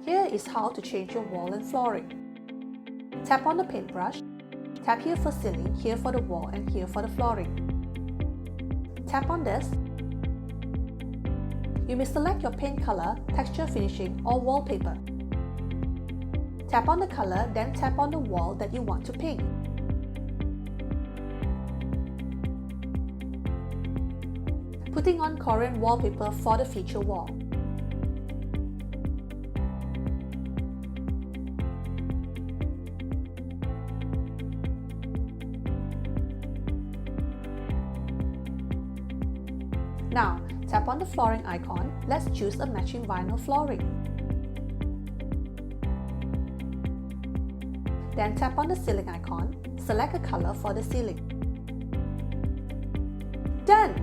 Here is how to change your wall and flooring. Tap on the paintbrush. Tap here for ceiling, here for the wall, and here for the flooring. Tap on this. You may select your paint color, texture finishing, or wallpaper. Tap on the color, then tap on the wall that you want to paint. Putting on Korean wallpaper for the feature wall. Now, tap on the flooring icon. Let's choose a matching vinyl flooring. Then tap on the ceiling icon. Select a color for the ceiling. Done!